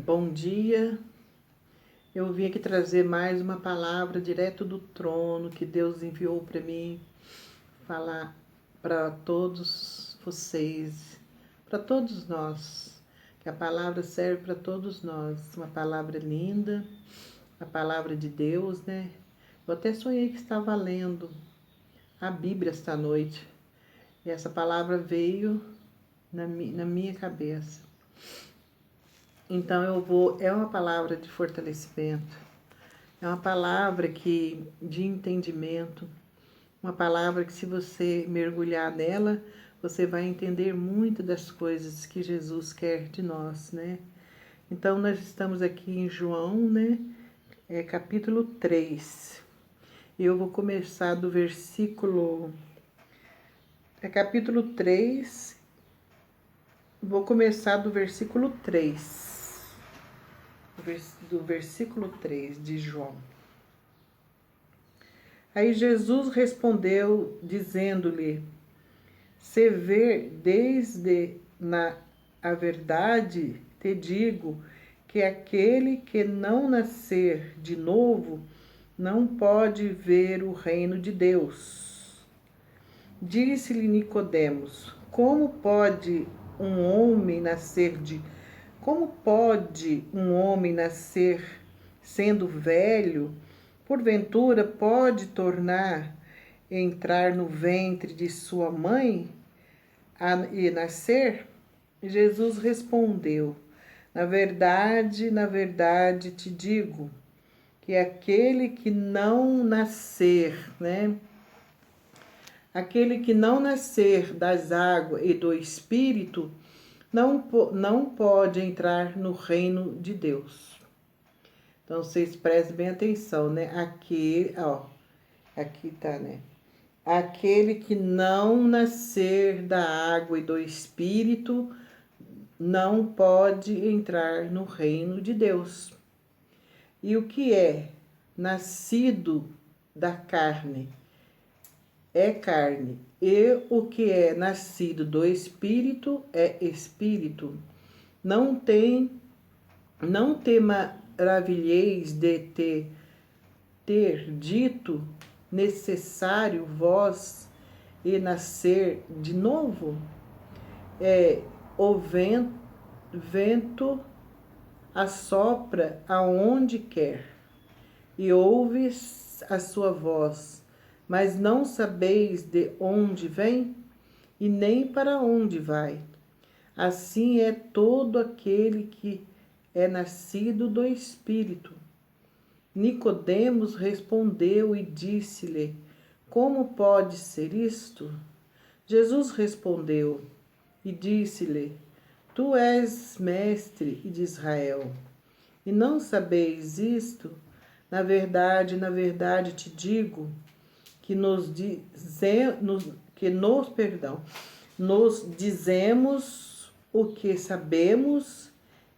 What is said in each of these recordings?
Bom dia. Eu vim aqui trazer mais uma palavra direto do trono que Deus enviou para mim, falar para todos vocês, para todos nós, que a palavra serve para todos nós, uma palavra linda, a palavra de Deus, né? Eu até sonhei que estava lendo a Bíblia esta noite, e essa palavra veio na minha cabeça. Então é uma palavra de fortalecimento, é uma palavra de entendimento, uma palavra que, se você mergulhar nela, você vai entender muito das coisas que Jesus quer de nós, né? Então nós estamos aqui em João, né? Capítulo 3. Eu vou começar do versículo... capítulo 3, vou começar do versículo 3. Do versículo 3 de João. Aí Jesus respondeu, dizendo-lhe: se ver desde a verdade, te digo que aquele que não nascer de novo não pode ver o reino de Deus. Disse-lhe Nicodemos: Como pode um homem nascer sendo velho? Porventura pode entrar no ventre de sua mãe e nascer? Jesus respondeu: na verdade, te digo que aquele que não nascer, aquele que não nascer das águas e do Espírito, não pode entrar no reino de Deus. Então, vocês prestem bem atenção, né? Aqui tá, né? Aquele que não nascer da água e do Espírito não pode entrar no reino de Deus. E o que é nascido da carne é carne, e o que é nascido do Espírito é Espírito. Não te maravilheis de ter dito: necessário vós e nascer de novo? O vento assopra aonde quer, e ouves a sua voz, mas não sabeis de onde vem, e nem para onde vai. Assim é todo aquele que é nascido do Espírito. Nicodemos respondeu e disse-lhe: como pode ser isto? Jesus respondeu e disse-lhe: tu és mestre de Israel, e não sabeis isto? Na verdade, te digo que nos dizemos o que sabemos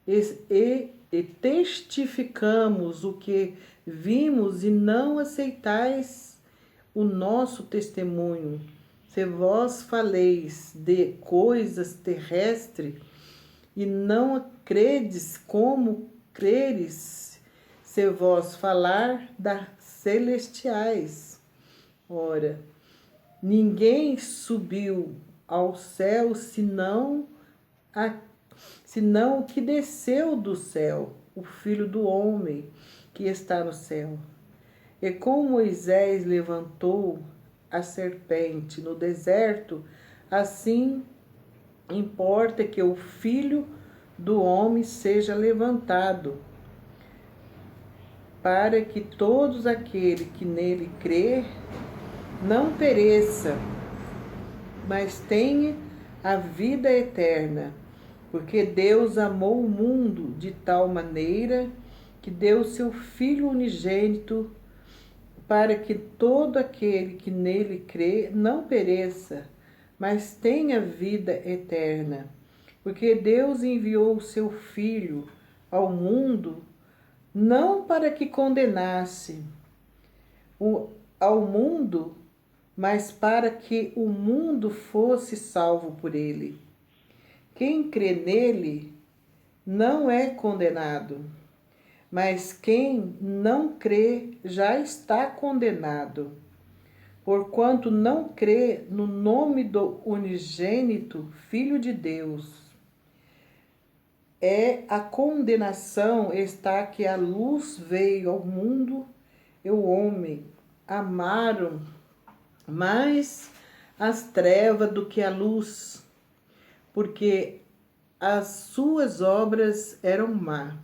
e testificamos o que vimos, e não aceitais o nosso testemunho. Se vós faleis de coisas terrestres e não credes, como creres se vós falar das celestiais? Ora, ninguém subiu ao céu senão o que desceu do céu, o Filho do Homem que está no céu. E como Moisés levantou a serpente no deserto, assim importa que o Filho do Homem seja levantado, para que todos aqueles que nele crê não pereça, mas tenha a vida eterna. Porque Deus amou o mundo de tal maneira que deu seu Filho unigênito, para que todo aquele que nele crê não pereça, mas tenha vida eterna. Porque Deus enviou o seu Filho ao mundo, não para que condenasse ao mundo, mas para que o mundo fosse salvo por ele. Quem crê nele não é condenado, mas quem não crê já está condenado, porquanto não crê no nome do unigênito Filho de Deus. A condenação está que a luz veio ao mundo e o homem amaram mais as trevas do que a luz, porque as suas obras eram má.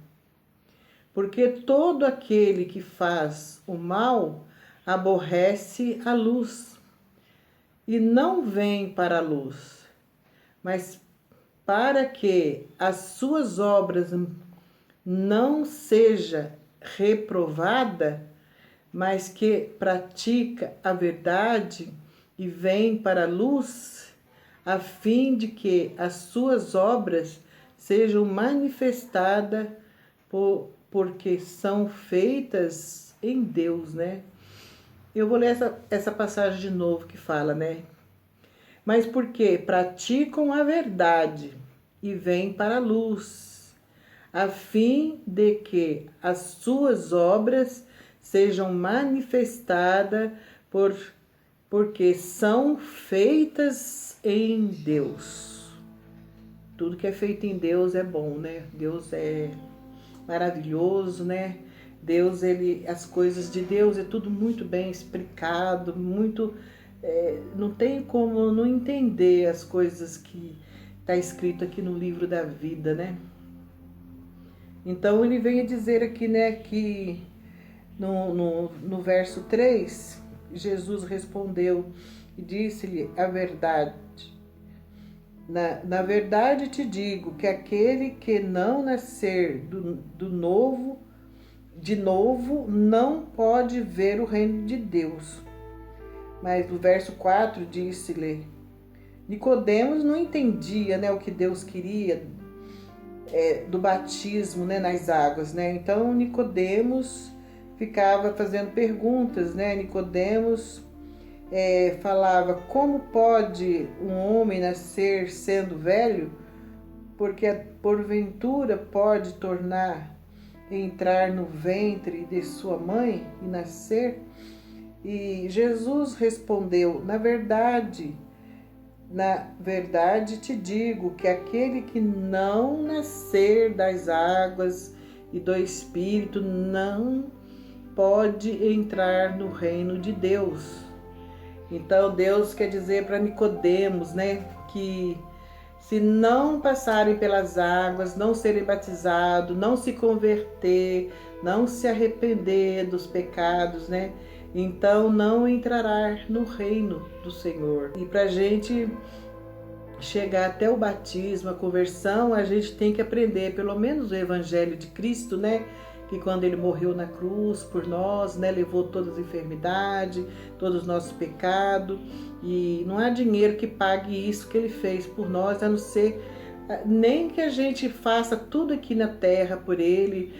Porque todo aquele que faz o mal aborrece a luz e não vem para a luz, mas para que as suas obras não seja reprovada, mas que pratica a verdade e vem para a luz, a fim de que as suas obras sejam manifestadas porque são feitas em Deus, né? Eu vou ler essa passagem de novo que fala, né? Mas porque praticam a verdade e vêm para a luz, a fim de que as suas obras sejam manifestadas porque são feitas em Deus. Tudo que é feito em Deus é bom, né? Deus é maravilhoso, né? Deus, as coisas de Deus é tudo muito bem explicado, não tem como não entender as coisas que está escrito aqui no livro da vida, né? Então ele vem dizer aqui, né, que no verso 3, Jesus respondeu e disse-lhe a verdade. Na verdade te digo que aquele que não nascer de novo não pode ver o reino de Deus. Mas no verso 4 disse-lhe, Nicodemos não entendia, né, o que Deus queria do batismo, né, nas águas, né? Então Nicodemos ficava fazendo perguntas, né? Nicodemos falava, como pode um homem nascer sendo velho? Porque porventura pode entrar no ventre de sua mãe e nascer? E Jesus respondeu, na verdade te digo que aquele que não nascer das águas e do Espírito não pode entrar no reino de Deus. Então Deus quer dizer para Nicodemos, né, que se não passarem pelas águas, não serem batizados, não se converter, não se arrepender dos pecados, né, então não entrará no reino do Senhor. E para a gente chegar até o batismo, a conversão, a gente tem que aprender pelo menos o Evangelho de Cristo, né? Que quando ele morreu na cruz por nós, né, levou todas as enfermidades, todos os nossos pecados, e não há dinheiro que pague isso que ele fez por nós, a não ser nem que a gente faça tudo aqui na terra por ele,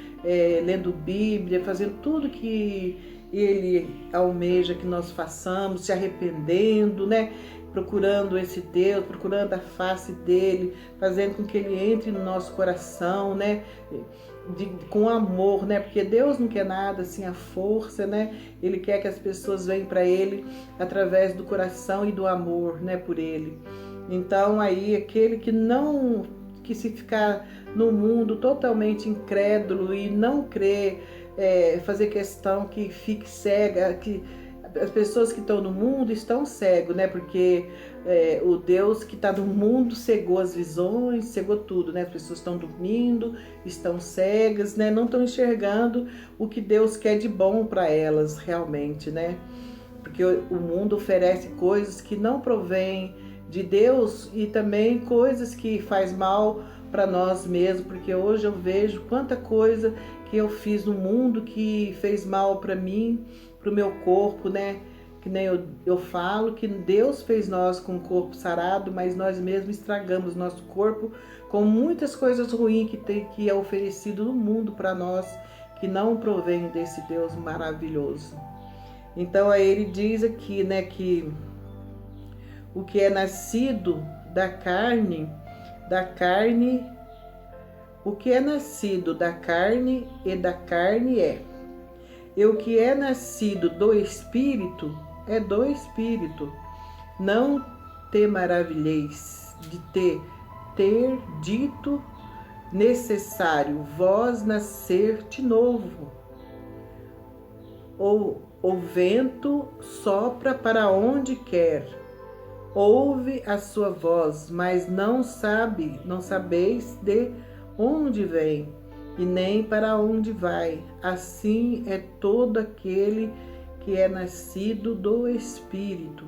lendo Bíblia, fazendo tudo que ele almeja que nós façamos, se arrependendo, né? Procurando esse Deus, procurando a face dele, fazendo com que ele entre no nosso coração, né? Com amor, né? Porque Deus não quer nada assim à força, né? Ele quer que as pessoas venham para ele através do coração e do amor, né? Por ele. Então aí aquele que se ficar no mundo totalmente incrédulo e não crer, fazer questão que fique cega, que as pessoas que estão no mundo estão cegos, né? Porque o Deus que está no mundo cegou as visões, cegou tudo, né? As pessoas estão dormindo, estão cegas, né? Não estão enxergando o que Deus quer de bom para elas realmente, né? Porque o mundo oferece coisas que não provêm de Deus e também coisas que faz mal para nós mesmos, porque hoje eu vejo quanta coisa que eu fiz no mundo que fez mal para mim, para o meu corpo, né? Que nem eu falo que Deus fez nós com o corpo sarado, mas nós mesmos estragamos nosso corpo com muitas coisas ruins que é oferecido no mundo para nós, que não provém desse Deus maravilhoso. Então aí ele diz aqui, né, que o que é nascido da carne O que é nascido da carne e da carne é. E o que é nascido do Espírito é do Espírito. Não te maravilheis de ter dito necessário vós nascer de novo. O vento sopra para onde quer, ouve a sua voz, mas não sabeis de onde vem e nem para onde vai. Assim é todo aquele que é nascido do Espírito.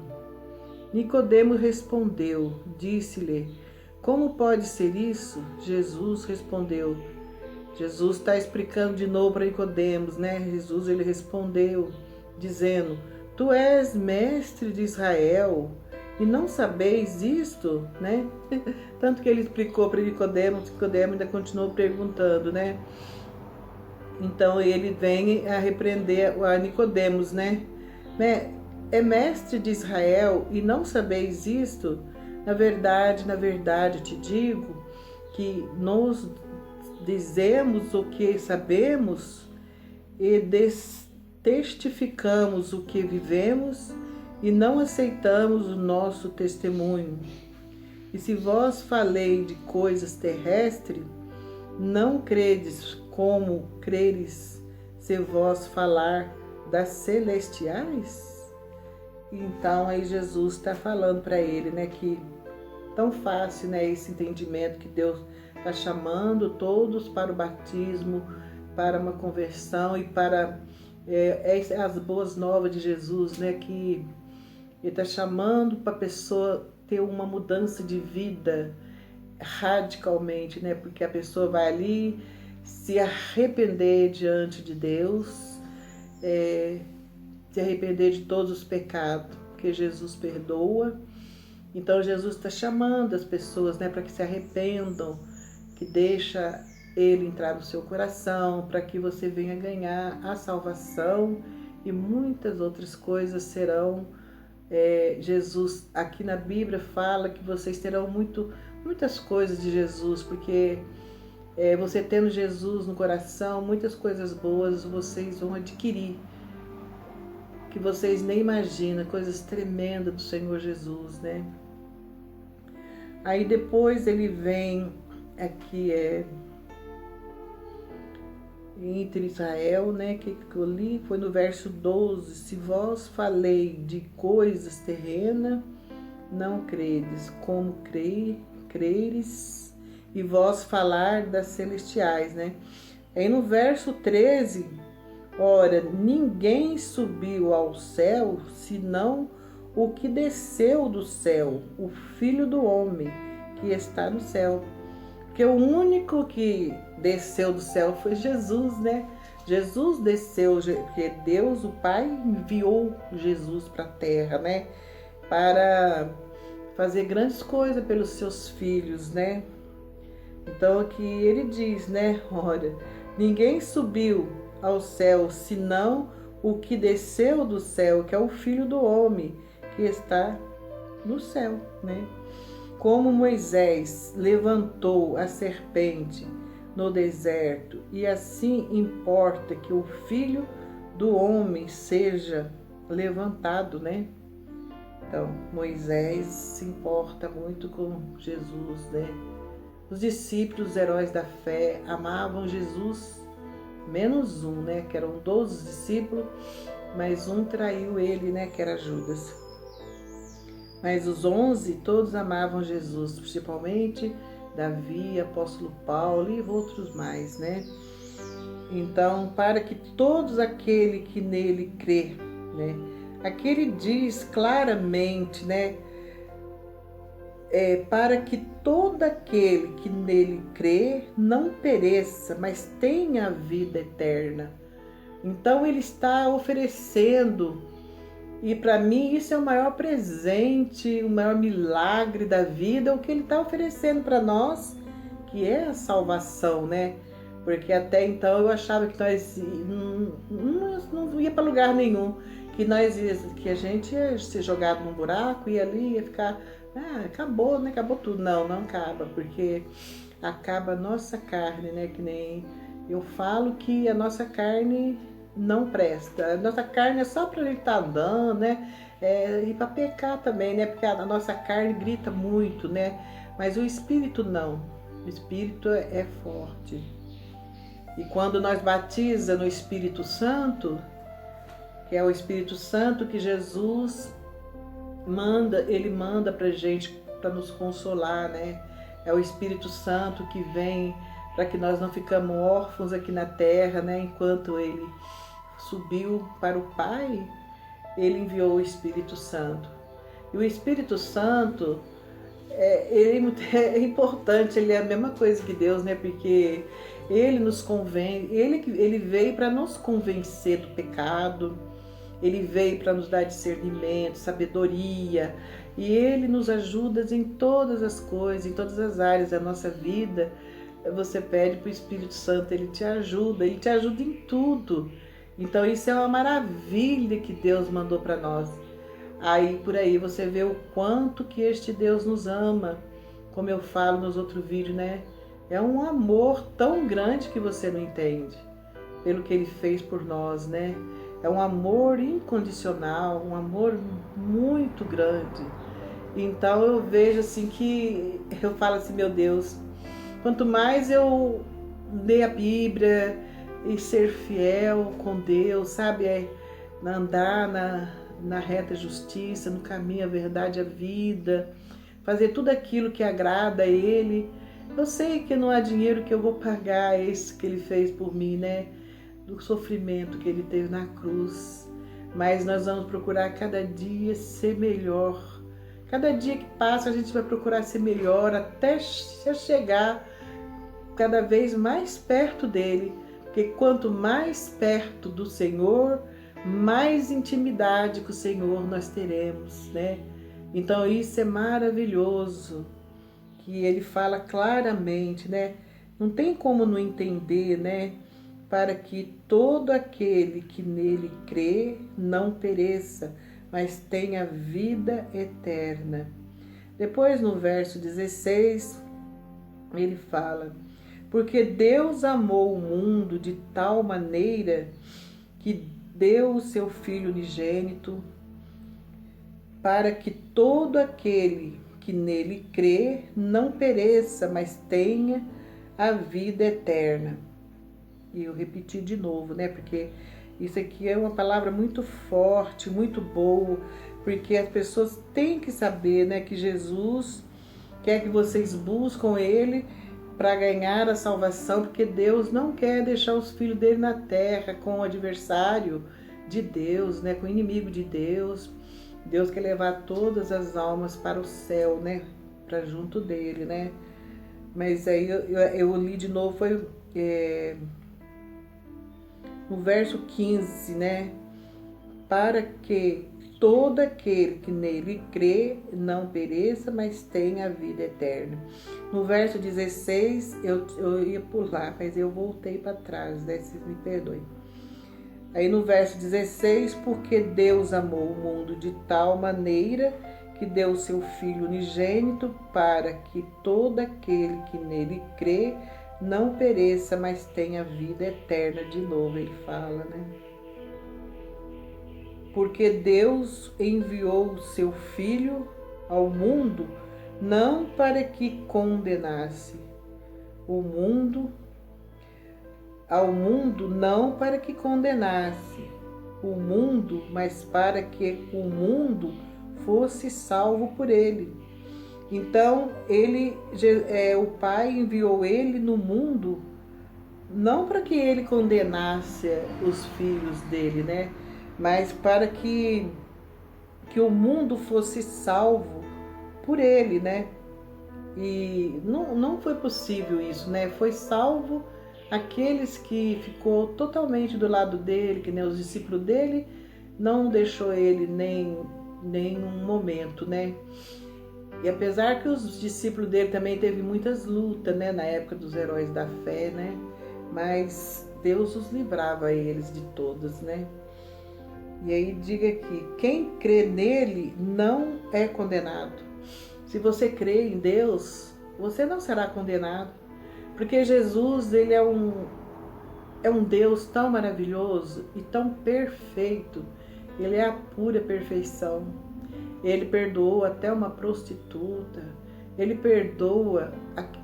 Nicodemo respondeu, disse-lhe: como pode ser isso? Jesus respondeu. Jesus está explicando de novo para Nicodemos, né? Jesus ele respondeu, dizendo: tu és mestre de Israel e não sabeis isto, né? Tanto que ele explicou para Nicodemos ainda continuou perguntando, né? Então ele vem a repreender a Nicodemos, né? É mestre de Israel e não sabeis isto? Na verdade, te digo que nós dizemos o que sabemos e testificamos o que vivemos e não aceitamos o nosso testemunho. E se vós falei de coisas terrestres, não credes como creres se vós falar das celestiais? Então aí Jesus está falando para ele, né, que tão fácil, né, esse entendimento que Deus está chamando todos para o batismo, para uma conversão e para as boas novas de Jesus, né, que ele está chamando para a pessoa ter uma mudança de vida radicalmente, né, porque a pessoa vai ali se arrepender diante de Deus, se arrepender de todos os pecados, porque Jesus perdoa. Então Jesus está chamando as pessoas, né, para que se arrependam, que deixa Ele entrar no seu coração, para que você venha ganhar a salvação e muitas outras coisas serão. Jesus aqui na Bíblia fala que vocês terão muitas coisas de Jesus, porque você tendo Jesus no coração, muitas coisas boas vocês vão adquirir, que vocês nem imaginam, coisas tremendas do Senhor Jesus, né? Aí depois ele vem aqui, entre Israel, né, que eu li, foi no verso 12, se vós falei de coisas terrenas, não credes, como creres, e vós falar das celestiais, né? Aí no verso 13, ora, ninguém subiu ao céu, senão o que desceu do céu, o Filho do Homem, que está no céu. Porque o único que desceu do céu foi Jesus, né? Jesus desceu, porque Deus, o Pai, enviou Jesus para a terra, né? Para fazer grandes coisas pelos seus filhos, né? Então aqui ele diz, né? Olha, ninguém subiu ao céu, senão o que desceu do céu, que é o Filho do Homem, que está no céu, né? Como Moisés levantou a serpente no deserto, e assim importa que o Filho do Homem seja levantado, né? Então, Moisés se importa muito com Jesus, né? Os discípulos, os heróis da fé, amavam Jesus, menos um, né? Que eram 12 discípulos, mas um traiu ele, né? Que era Judas. Mas os 11, todos amavam Jesus, principalmente Davi, apóstolo Paulo e outros mais, né? Então, para que todos aquele que nele crê, né? Aqui ele diz claramente, né? Para que todo aquele que nele crê não pereça, mas tenha a vida eterna. Então ele está oferecendo, e para mim isso é o maior presente, o maior milagre da vida, o que ele está oferecendo para nós, que é a salvação, né? Porque até então eu achava que nós não ia para lugar nenhum, que a gente ia ser jogado num buraco e ali ia ficar, acabou, né? Acabou tudo. Não acaba, porque acaba a nossa carne, né? Que nem eu falo que a nossa carne não presta. A nossa carne é só para ele estar andando, né? E para pecar também, né? Porque a nossa carne grita muito, né? Mas o espírito não. O espírito é forte. E quando nós batiza no Espírito Santo, que é o Espírito Santo que Jesus manda, ele manda pra gente para nos consolar, né? É o Espírito Santo que vem para que nós não ficamos órfãos aqui na terra, né? Enquanto ele subiu para o Pai, ele enviou o Espírito Santo. E o Espírito Santo, ele é importante, ele é a mesma coisa que Deus, né? Porque ele nos convence, ele veio para nos convencer do pecado, ele veio para nos dar discernimento, sabedoria, e ele nos ajuda em todas as coisas, em todas as áreas da nossa vida. Você pede para o Espírito Santo, ele te ajuda em tudo. Então isso é uma maravilha que Deus mandou para nós. Aí por aí você vê o quanto que este Deus nos ama, como eu falo nos outros vídeos, né? É um amor tão grande que você não entende, pelo que ele fez por nós, né? É um amor incondicional, um amor muito grande. Então eu vejo assim que eu falo assim, meu Deus, quanto mais eu ler a Bíblia e ser fiel com Deus, sabe? Andar na reta justiça, no caminho, a verdade, a vida, fazer tudo aquilo que agrada a Ele. Eu sei que não há dinheiro que eu vou pagar isso que Ele fez por mim, né? Do sofrimento que Ele teve na cruz. Mas nós vamos procurar cada dia ser melhor. Cada dia que passa a gente vai procurar ser melhor até chegar cada vez mais perto dEle. Porque quanto mais perto do Senhor, mais intimidade com o Senhor nós teremos, né? Então isso é maravilhoso, que ele fala claramente, né? Não tem como não entender, né? Para que todo aquele que nele crê não pereça, mas tenha vida eterna. Depois no verso 16, ele fala: porque Deus amou o mundo de tal maneira que deu o seu Filho unigênito, para que todo aquele que nele crê não pereça, mas tenha a vida eterna. E eu repeti de novo, né? Porque isso aqui é uma palavra muito forte, muito boa, porque as pessoas têm que saber, né, que Jesus quer que vocês buscam Ele para ganhar a salvação, porque Deus não quer deixar os filhos dele na terra com o adversário de Deus, né, com o inimigo de Deus. Deus quer levar todas as almas para o céu, né, para junto dele, né. Mas aí eu li de novo, foi no verso 15, né, para que todo aquele que nele crê não pereça, mas tenha a vida eterna. No verso 16, eu ia pular, mas eu voltei para trás, né? Vocês me perdoem. Aí no verso 16, porque Deus amou o mundo de tal maneira que deu o seu Filho unigênito, para que todo aquele que nele crê não pereça, mas tenha vida eterna. De novo ele fala, né? Porque Deus enviou o seu Filho ao mundo não para que condenasse ao mundo não para que condenasse o mundo, mas para que o mundo fosse salvo por ele. Então o Pai enviou ele no mundo não para que ele condenasse os filhos dele, né? Mas para que o mundo fosse salvo por ele, né? E não foi possível isso, né? Foi salvo aqueles que ficou totalmente do lado dele, que nem os discípulos dele, não deixou ele nem um momento, né? E apesar que os discípulos dele também teve muitas lutas, né? Na época dos heróis da fé, né? Mas Deus os livrava eles de todas, né? E aí diga aqui, quem crê nele não é condenado. Se você crê em Deus, você não será condenado. Porque Jesus, ele é um Deus tão maravilhoso e tão perfeito. Ele é a pura perfeição. Ele perdoou até uma prostituta. Ele perdoa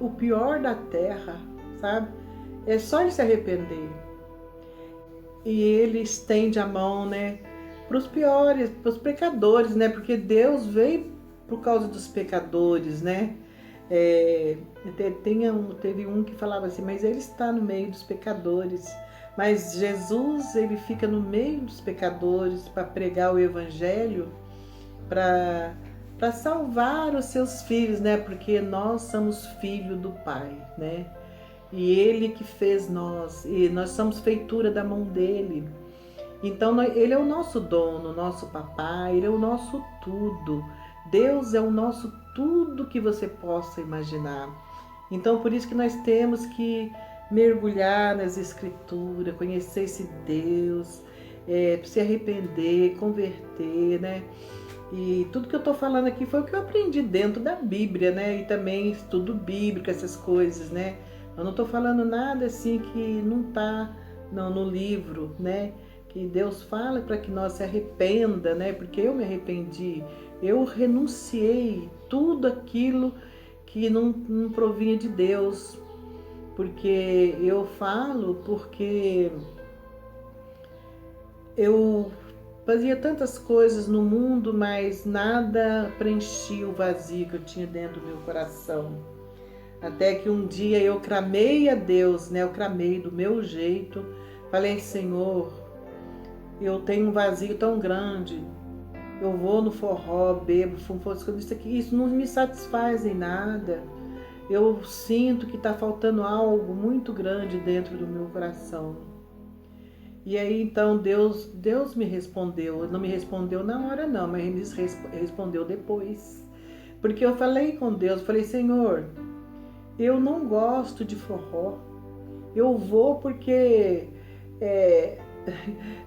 o pior da terra, sabe? É só ele se arrepender. E ele estende a mão, né, para os piores, para os pecadores, né? Porque Deus veio por causa dos pecadores, né? Teve um que falava assim, mas ele está no meio dos pecadores. Mas Jesus, ele fica no meio dos pecadores para pregar o evangelho, para salvar os seus filhos, né? Porque nós somos filhos do Pai, né? E Ele que fez nós, e nós somos feitura da mão dele. Então Ele é o nosso dono, nosso papai, Ele é o nosso tudo. Deus é o nosso tudo que você possa imaginar. Então por isso que nós temos que mergulhar nas Escrituras, conhecer esse Deus, se arrepender, converter, né? E tudo que eu estou falando aqui foi o que eu aprendi dentro da Bíblia, né? E também estudo bíblico, essas coisas, né? Eu não estou falando nada assim que não está no livro, né? Que Deus fala para que nós se arrependa, né? Porque eu me arrependi, eu renunciei tudo aquilo que não provinha de Deus. Porque eu falo, porque eu fazia tantas coisas no mundo, mas nada preenchia o vazio que eu tinha dentro do meu coração. Até que um dia eu clamei a Deus, né? Eu clamei do meu jeito. Falei, Senhor, eu tenho um vazio tão grande. Eu vou no forró, bebo, fumo, isso não me satisfaz em nada. Eu sinto que está faltando algo muito grande dentro do meu coração. E aí então Deus me respondeu. Não me respondeu na hora não, mas Ele me respondeu depois. Porque eu falei com Deus, falei, Senhor, eu não gosto de forró. Eu vou porque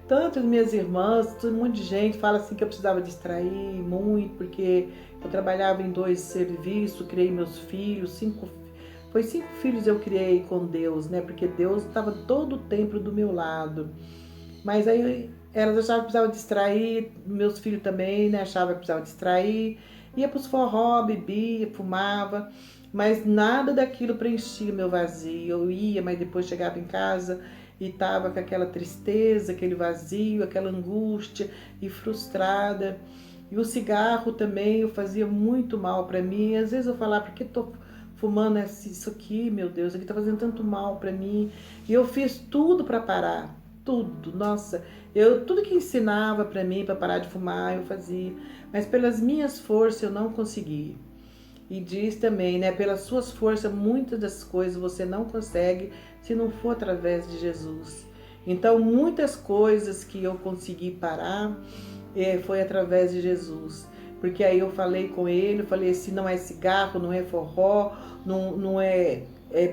tantas minhas irmãs, um monte de gente fala assim que eu precisava distrair muito, porque eu trabalhava em 2 serviços, criei meus filhos, 5 filhos eu criei com Deus, né? Porque Deus estava todo o tempo do meu lado. Mas aí elas achavam que precisava distrair, meus filhos também, né? Achavam que precisava distrair. Ia para os forró, bebia, fumava, mas nada daquilo preenchia meu vazio. Eu ia, mas depois chegava em casa e estava com aquela tristeza, aquele vazio, aquela angústia e frustrada. E o cigarro também eu fazia muito mal para mim. Às vezes eu falava, por que estou fumando isso aqui, meu Deus, aqui está fazendo tanto mal para mim. E eu fiz tudo para parar, tudo. Nossa, tudo que ensinava para mim para parar de fumar eu fazia, mas pelas minhas forças eu não consegui. E diz também, né, pelas suas forças muitas das coisas você não consegue se não for através de Jesus. Então muitas coisas que eu consegui parar foi através de Jesus. Porque aí eu falei com ele, eu falei assim, não é cigarro, não é forró, não é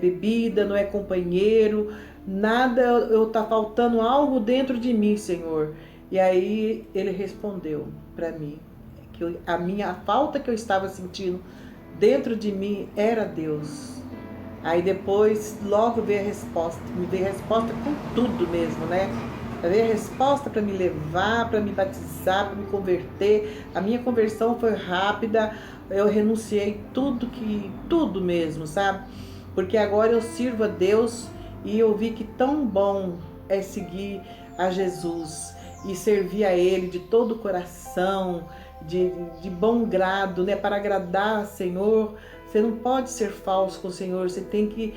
bebida, não é companheiro, nada, tá faltando algo dentro de mim, Senhor. E aí ele respondeu para mim que a falta que eu estava sentindo dentro de mim era Deus. Aí depois logo veio a resposta, me veio a resposta com tudo mesmo, né? Veio a resposta para me levar, para me batizar, para me converter. A minha conversão foi rápida, eu renunciei tudo mesmo, sabe? Porque agora eu sirvo a Deus e eu vi que tão bom é seguir a Jesus e servir a Ele de todo o coração, de bom grado, né? Para agradar ao Senhor. Você não pode ser falso com o Senhor, você tem que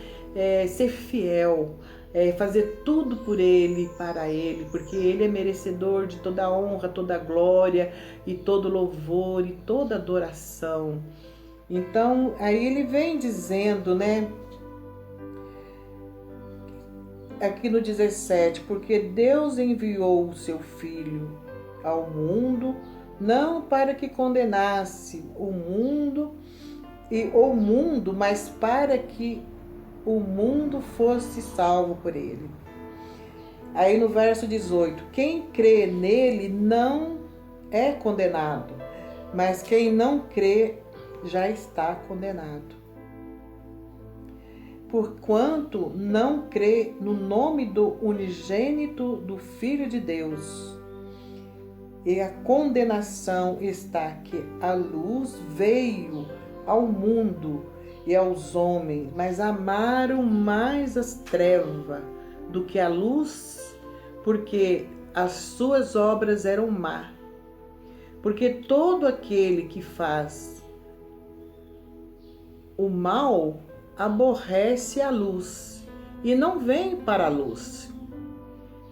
ser fiel. Fazer tudo por Ele, para Ele, porque Ele é merecedor de toda a honra, toda a glória e todo louvor e toda adoração. Então, aí ele vem dizendo, né, aqui no 17, porque Deus enviou o seu Filho ao mundo, não para que condenasse o mundo, mas para que o mundo fosse salvo por ele. Aí no verso 18, quem crê nele não é condenado, mas quem não crê já está condenado. porquanto não crê no nome do unigênito do Filho de Deus. E a condenação está que a luz veio ao mundo e aos homens, mas amaram mais as trevas do que a luz, porque as suas obras eram má. Porque todo aquele que faz o mal aborrece a luz e não vem para a luz,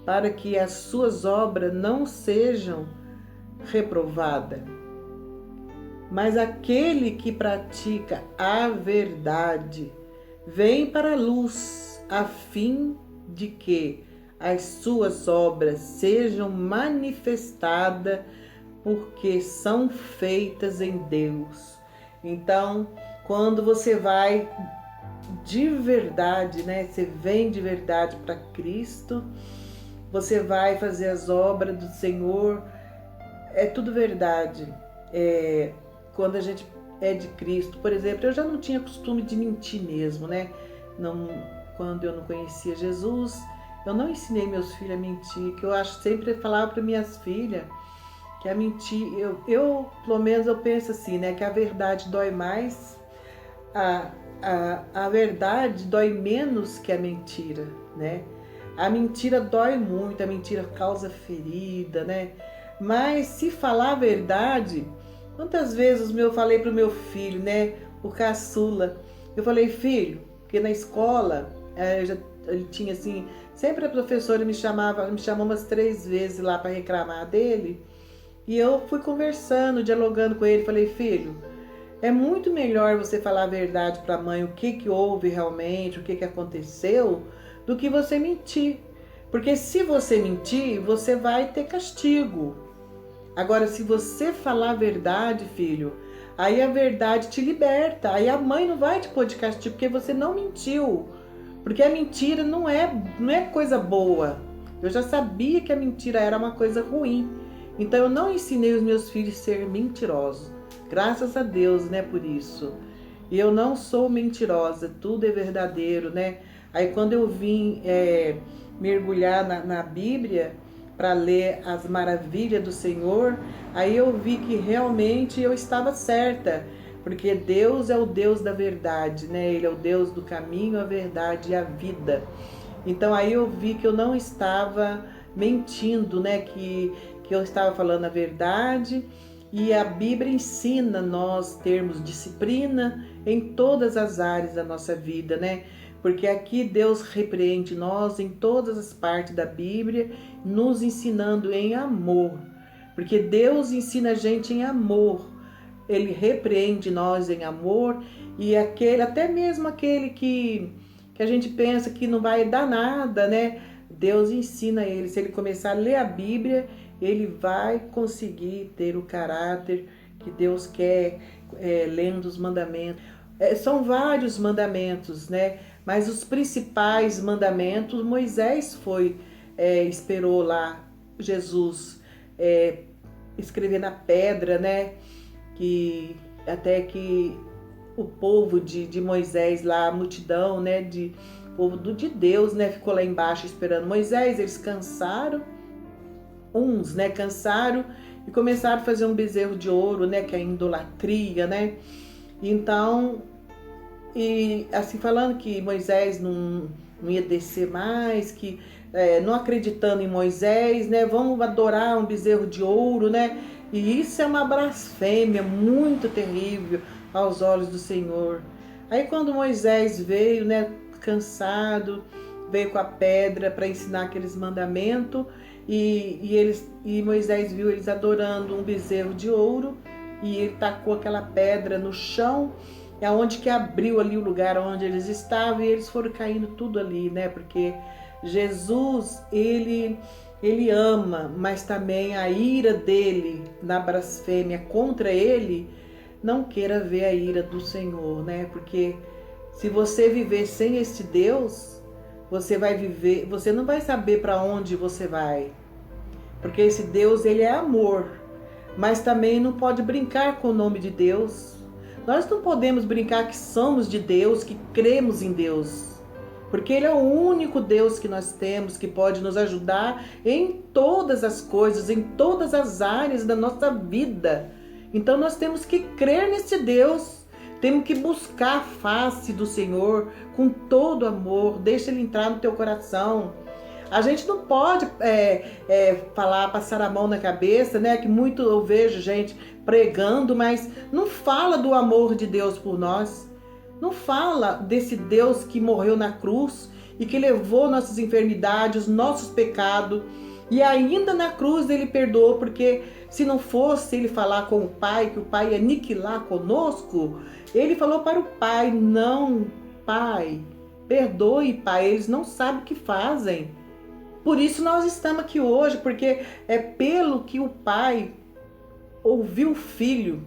para que as suas obras não sejam reprovadas. Mas aquele que pratica a verdade vem para a luz, a fim de que as suas obras sejam manifestadas, porque são feitas em Deus. Então, quando você vai de verdade, né? Você vem de verdade para Cristo, você vai fazer as obras do Senhor, é tudo verdade. Quando a gente é de Cristo, por exemplo, eu já não tinha costume de mentir mesmo, né? Não, quando eu não conhecia Jesus, eu não ensinei meus filhos a mentir, que eu acho, sempre falava para minhas filhas que a mentir, eu pelo menos eu penso assim, né? Que a verdade dói mais, a verdade dói menos que a mentira, né? A mentira dói muito, a mentira causa ferida, né? Mas se falar a verdade, quantas vezes eu falei para o meu filho, né? O caçula, eu falei, filho, porque na escola ele tinha assim, sempre a professora me chamou umas 3 vezes lá para reclamar dele, e eu fui conversando, dialogando com ele, falei, filho, é muito melhor você falar a verdade para a mãe, o que houve realmente, o que aconteceu, do que você mentir. Porque se você mentir, você vai ter castigo. Agora, se você falar a verdade, filho, aí a verdade te liberta. Aí a mãe não vai te pôr de castigo porque você não mentiu. Porque a mentira não é coisa boa. Eu já sabia que a mentira era uma coisa ruim. Então eu não ensinei os meus filhos a ser mentirosos. Graças a Deus, né, por isso. E eu não sou mentirosa, tudo é verdadeiro, né? Aí quando eu vim mergulhar na Bíblia para ler as maravilhas do Senhor, aí eu vi que realmente eu estava certa, porque Deus é o Deus da verdade, né? Ele é o Deus do caminho, a verdade e a vida. Então aí eu vi que eu não estava mentindo, né? Que eu estava falando a verdade. E a Bíblia ensina nós termos disciplina em todas as áreas da nossa vida, né? Porque aqui Deus repreende nós em todas as partes da Bíblia, nos ensinando em amor. Porque Deus ensina a gente em amor. Ele repreende nós em amor, e até mesmo aquele que a gente pensa que não vai dar nada, né? Deus ensina ele. Se ele começar a ler a Bíblia, ele vai conseguir ter o caráter que Deus quer, lendo os mandamentos. São vários mandamentos, né? Mas os principais mandamentos, Moisés esperou lá Jesus escrever na pedra, né? Até que o povo de Moisés lá, a multidão, né? O povo de Deus, né? Ficou lá embaixo esperando Moisés. Eles cansaram. Uns, né, cansaram e começaram a fazer um bezerro de ouro, né, que é a idolatria, né? Então, e assim falando que Moisés não ia descer mais, que não acreditando em Moisés, né, vamos adorar um bezerro de ouro, né? E isso é uma blasfêmia muito terrível aos olhos do Senhor. Aí quando Moisés veio, né, cansado, veio com a pedra para ensinar aqueles mandamentos, e Moisés viu eles adorando um bezerro de ouro, e ele tacou aquela pedra no chão, onde que abriu ali o lugar onde eles estavam, e eles foram caindo tudo ali, né? Porque Jesus, ele ama, mas também a ira dele na blasfêmia contra ele, não queira ver a ira do Senhor, né? Porque se você viver sem este Deus, você não vai saber para onde você vai. Porque esse Deus, ele é amor, mas também não pode brincar com o nome de Deus. Nós não podemos brincar que somos de Deus, que cremos em Deus. Porque Ele é o único Deus que nós temos, que pode nos ajudar em todas as coisas, em todas as áreas da nossa vida. Então nós temos que crer nesse Deus. Temos que buscar a face do Senhor com todo amor. Deixa Ele entrar no teu coração. A gente não pode falar, passar a mão na cabeça, né? Que muito eu vejo gente pregando, mas não fala do amor de Deus por nós. Não fala desse Deus que morreu na cruz e que levou nossas enfermidades, nossos pecados. E ainda na cruz Ele perdoou, porque se não fosse Ele falar com o Pai, que o Pai ia aniquilar conosco, Ele falou para o Pai: não, Pai, perdoe, Pai, eles não sabem o que fazem. Por isso nós estamos aqui hoje, porque é pelo que o Pai ouviu o Filho.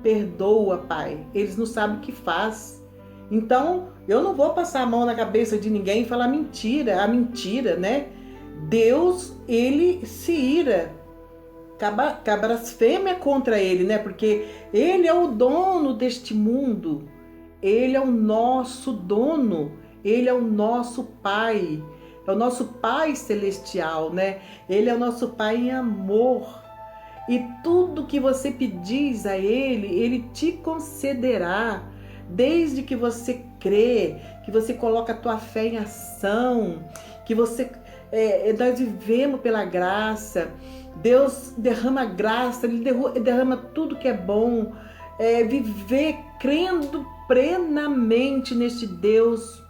Perdoa, Pai, eles não sabem o que faz. Então, eu não vou passar a mão na cabeça de ninguém e falar mentira, a mentira, né? Deus, Ele se ira, blasfêmia contra Ele, né? Porque Ele é o dono deste mundo, Ele é o nosso dono, Ele é o nosso Pai, é o nosso Pai celestial, né? Ele é o nosso Pai em amor. E tudo que você pedis a Ele, Ele te concederá, desde que você crê, que você coloca a tua fé em ação, que você... nós vivemos pela graça. Deus derrama graça, Ele derrama tudo que é bom. Viver crendo plenamente neste Deus,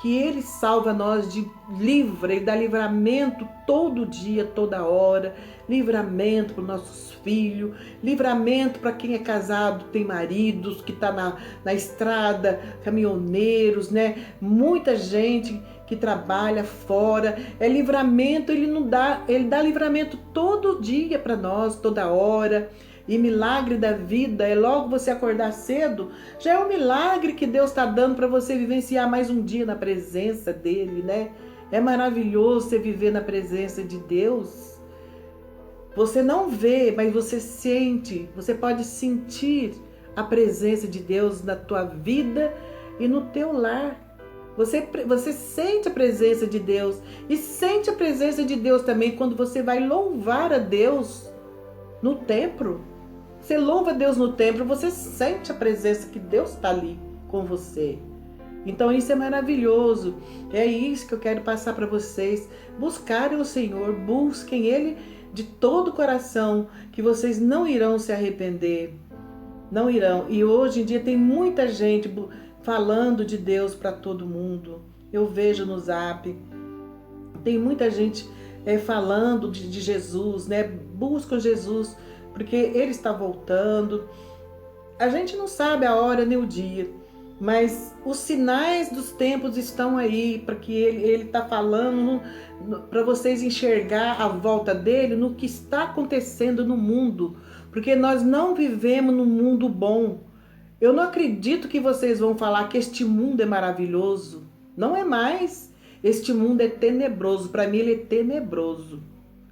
que Ele salva nós livra, Ele dá livramento todo dia, toda hora, livramento para os nossos filhos, livramento para quem é casado, tem maridos, que está na estrada, caminhoneiros, né? Muita gente que trabalha fora, livramento, Ele dá livramento todo dia para nós, toda hora. E milagre da vida é logo você acordar cedo, já é um milagre que Deus está dando para você vivenciar mais um dia na presença dEle, né? É maravilhoso você viver na presença de Deus. Você não vê, mas você sente, você pode sentir a presença de Deus na tua vida e no teu lar. Você sente a presença de Deus e sente a presença de Deus também quando você vai louvar a Deus no templo. Você louva a Deus no templo, você sente a presença que Deus está ali com você. Então isso é maravilhoso. É isso que eu quero passar para vocês. Buscarem o Senhor, busquem Ele de todo o coração, que vocês não irão se arrepender. Não irão. E hoje em dia tem muita gente falando de Deus para todo mundo. Eu vejo no Zap. Tem muita gente falando de Jesus, né? Buscam Jesus, porque Ele está voltando. A gente não sabe a hora nem o dia, mas os sinais dos tempos estão aí, para que Ele está falando, para vocês enxergar a volta dEle no que está acontecendo no mundo, porque nós não vivemos num mundo bom. Eu não acredito que vocês vão falar que este mundo é maravilhoso. Não é mais. Este mundo é tenebroso. Para mim ele é tenebroso.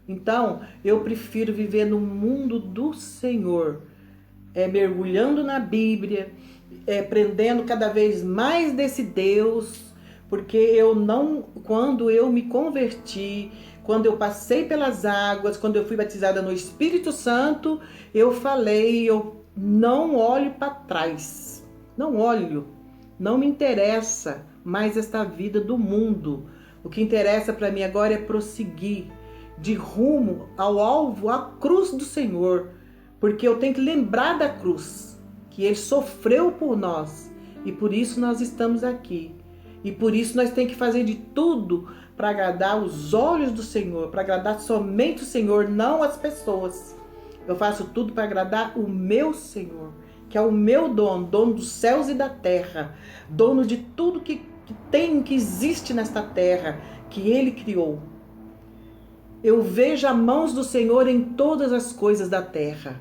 Então, eu prefiro viver no mundo do Senhor, mergulhando na Bíblia, aprendendo cada vez mais desse Deus, porque quando eu me converti, quando eu passei pelas águas, quando eu fui batizada no Espírito Santo, eu falei, eu não olho para trás, não olho, não me interessa mais esta vida do mundo. O que interessa para mim agora é prosseguir de rumo ao alvo, à cruz do Senhor, porque eu tenho que lembrar da cruz, que Ele sofreu por nós, e por isso nós estamos aqui. E por isso nós temos que fazer de tudo para agradar os olhos do Senhor, para agradar somente o Senhor, não as pessoas. Eu faço tudo para agradar o meu Senhor, que é o meu dono, dono dos céus e da terra, dono de tudo que existe nesta terra, que Ele criou. Eu vejo as mãos do Senhor em todas as coisas da terra.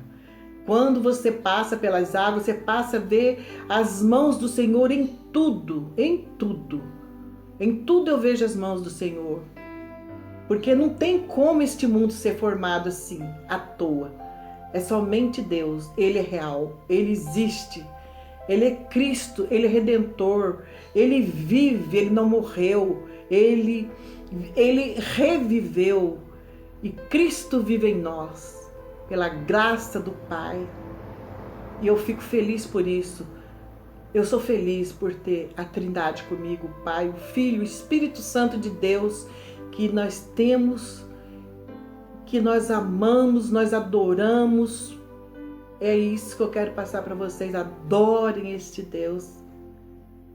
Quando você passa pelas águas, você passa a ver as mãos do Senhor em tudo, em tudo. Em tudo eu vejo as mãos do Senhor. Porque não tem como este mundo ser formado assim, à toa. É somente Deus, Ele é real, Ele existe. Ele é Cristo, Ele é Redentor, Ele vive, Ele não morreu, Ele reviveu e Cristo vive em nós, pela graça do Pai. E eu fico feliz por isso. Eu sou feliz por ter a Trindade comigo, o Pai, o Filho, o Espírito Santo de Deus, que nós temos, que nós amamos, nós adoramos. É isso que eu quero passar para vocês. Adorem este Deus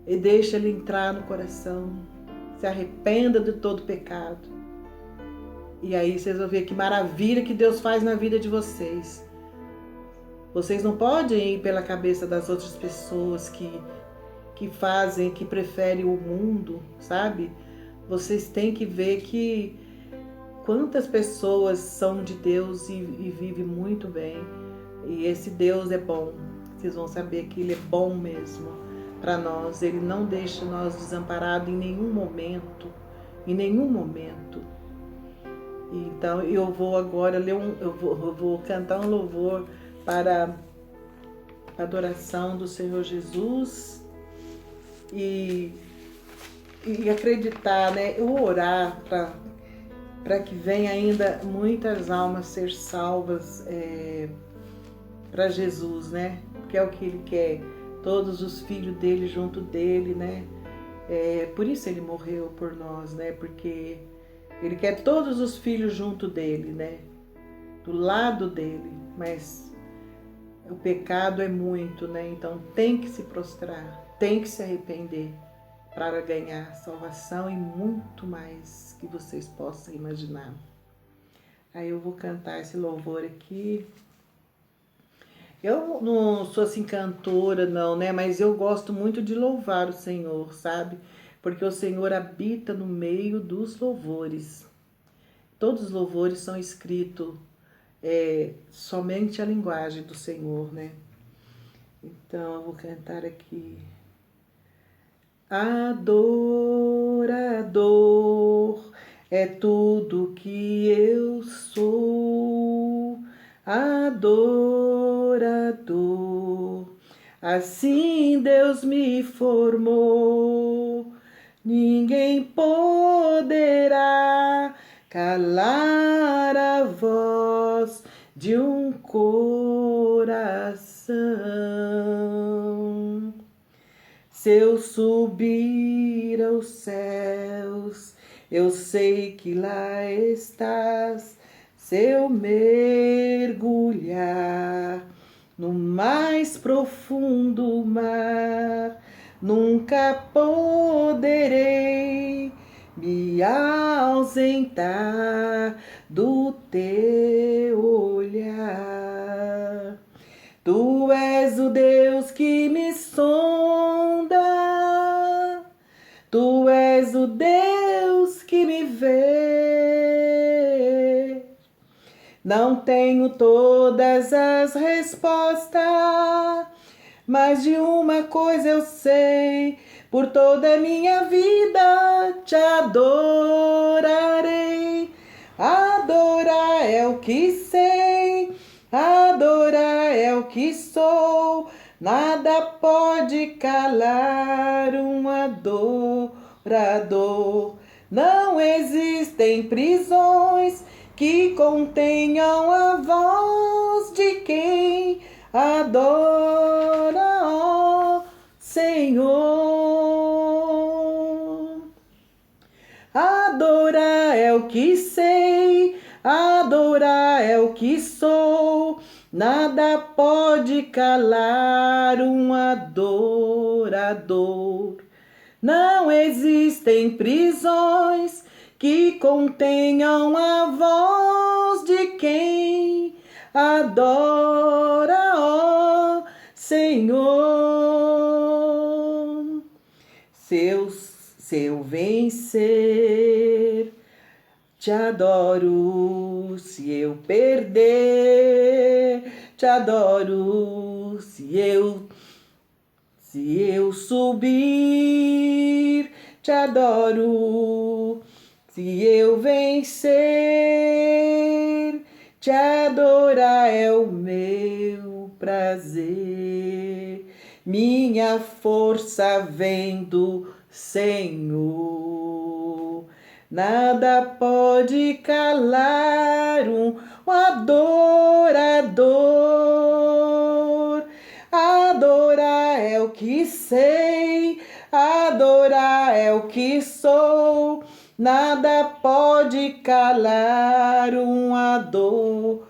e deixe Ele entrar no coração. Se arrependa de todo pecado. E aí vocês vão ver que maravilha que Deus faz na vida de vocês. Vocês não podem ir pela cabeça das outras pessoas que fazem, que preferem o mundo, sabe? Vocês têm que ver que quantas pessoas são de Deus e vivem muito bem. E esse Deus é bom. Vocês vão saber que Ele é bom mesmo para nós. Ele não deixa nós desamparados em nenhum momento. Em nenhum momento. Então eu vou agora ler eu vou cantar um louvor para a adoração do Senhor Jesus e acreditar, né? Eu orar para que venha ainda muitas almas ser salvas para Jesus, né? Que é o que Ele quer, todos os filhos dele junto dele, né? Por isso Ele morreu por nós, né? Porque Ele quer todos os filhos junto dele, né? Do lado dele, mas o pecado é muito, né? Então tem que se prostrar, tem que se arrepender para ganhar salvação e muito mais que vocês possam imaginar. Aí eu vou cantar esse louvor aqui. Eu não sou assim cantora não, né? Mas eu gosto muito de louvar o Senhor, sabe? Porque o Senhor habita no meio dos louvores. Todos os louvores são escritos somente a linguagem do Senhor, né? Então eu vou cantar aqui. Adorador é tudo que eu sou. Adorador, assim Deus me formou. Ninguém poderá calar a voz de um coração. Se eu subir aos céus, eu sei que lá estás. Se eu mergulhar no mais profundo mar, nunca poderei me ausentar do teu olhar. Tu és o Deus que me sonda, tu és o Deus que me vê. Não tenho todas as respostas, mas de uma coisa eu sei, por toda a minha vida te adorarei. Adorar é o que sei, adorar é o que sou, nada pode calar um adorador. Não existem prisões que contenham a voz de quem adora, ó Senhor. Adorar é o que sei, adorar é o que sou, nada pode calar um adorador. Não existem prisões que contenham a voz de quem adora, ó Senhor. Se eu vencer, te adoro. Se eu perder, te adoro. Se eu subir, te adoro. Se eu vencer, te adorar é o meu prazer. minha força vem do Senhor. Nada pode calar um adorador. Adorar é o que sei, adorar é o que sou. Nada pode calar um adorador.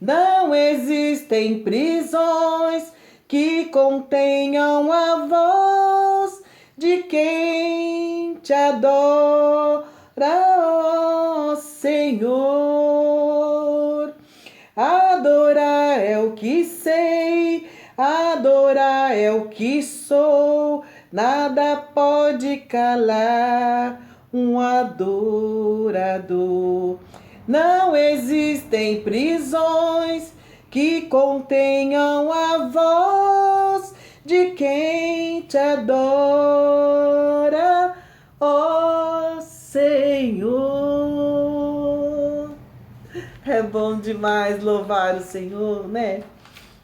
Não existem prisões que contenham a voz de quem te adora, ó Senhor. Adorar é o que sei, adorar é o que sou. Nada pode calar um adorador. Não existem prisões que contenham a voz de quem te adora, ó Senhor. É bom demais louvar o Senhor, né?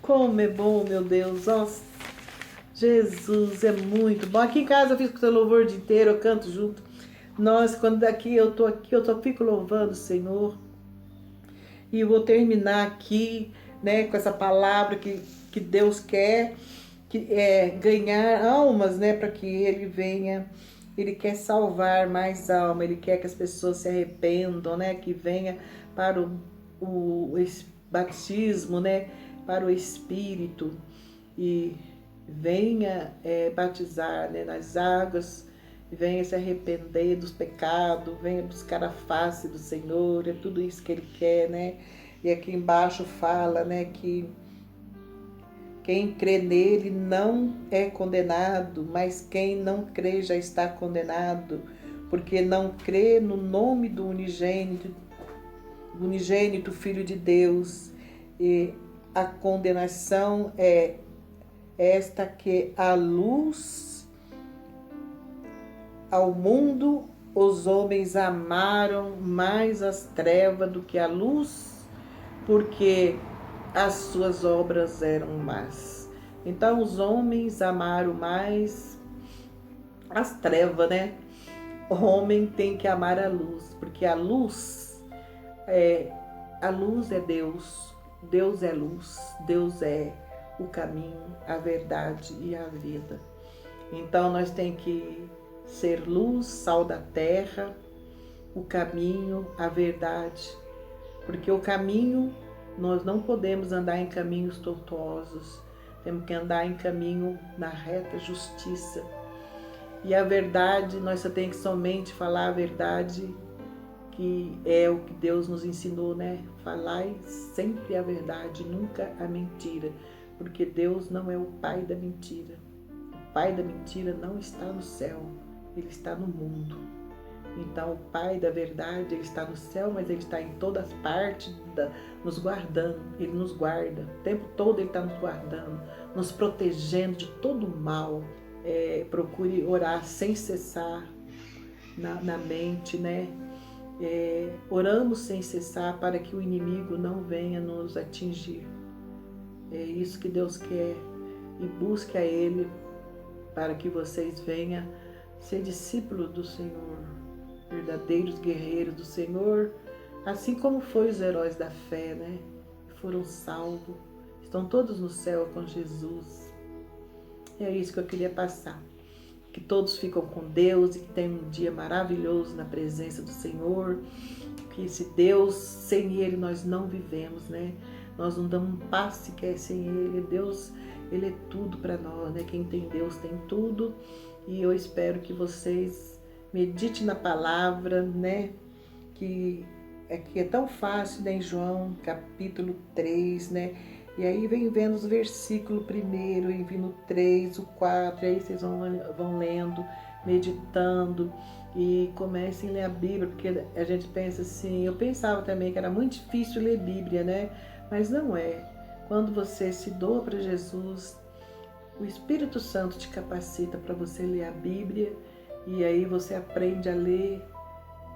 Como é bom, meu Deus. Nossa, Jesus, é muito bom. Aqui em casa eu fiz com o seu louvor o dia inteiro, eu canto junto. Nossa, quando daqui eu só fico louvando o Senhor. E eu vou terminar aqui, né, com essa palavra que Deus quer, que é ganhar almas, né, para que Ele venha. Ele quer salvar mais almas, Ele quer que as pessoas se arrependam, né, que venha para o batismo, né, para o Espírito e venha batizar, né, nas águas, venha se arrepender dos pecados, venha buscar a face do Senhor, é tudo isso que Ele quer, né? E aqui embaixo fala, né, que quem crê nele não é condenado, mas quem não crê já está condenado, porque não crê no nome do unigênito Filho de Deus. E a condenação é esta, que a luz ao mundo, os homens amaram mais as trevas do que a luz, porque as suas obras eram más. Então os homens amaram mais as trevas, né? O homem tem que amar a luz, porque a luz é Deus. Deus é luz, Deus é o caminho, a verdade e a vida. Então nós temos que ser luz, sal da terra, o caminho, a verdade. Porque o caminho, nós não podemos andar em caminhos tortuosos, temos que andar em caminho na reta justiça. E a verdade, nós só temos que somente falar a verdade, que é o que Deus nos ensinou, né? Falai sempre a verdade, nunca a mentira, porque Deus não é o pai da mentira. O pai da mentira não está no céu, ele está no mundo. Então o pai da verdade, ele está no céu, mas ele está em todas partes, nos guardando. Ele nos guarda, o tempo todo ele está nos guardando, nos protegendo de todo mal. Procure orar sem cessar na mente, né? Oramos sem cessar para que o inimigo não venha nos atingir. É isso que Deus quer, e busque a Ele para que vocês venham ser discípulos do Senhor, verdadeiros guerreiros do Senhor, assim como foi os heróis da fé, né? Foram salvos, estão todos no céu com Jesus. É isso que eu queria passar. Que todos ficam com Deus e que tenham um dia maravilhoso na presença do Senhor. Que esse Deus, sem Ele nós não vivemos, né? Nós não damos um passo sequer sem Ele. Deus, Ele é tudo para nós, né? Quem tem Deus tem tudo. E eu espero que vocês meditem na palavra, né? Que é tão fácil, né? Em João capítulo 3, né? E aí vem vendo os versículos primeiro, e vindo o 3, o 4, e aí vocês vão lendo, meditando, e comecem a ler a Bíblia, porque a gente pensa assim, eu pensava também que era muito difícil ler Bíblia, né? Mas não é. Quando você se doa para Jesus, o Espírito Santo te capacita para você ler a Bíblia, e aí você aprende a ler,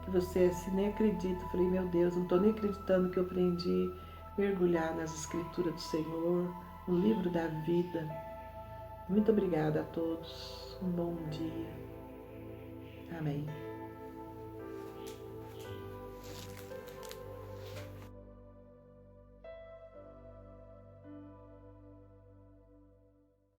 que você assim nem acredita. Eu falei, meu Deus, não estou nem acreditando que eu aprendi mergulhar nas escrituras do Senhor, o livro da vida. Muito obrigada a todos. Um bom dia. Amém.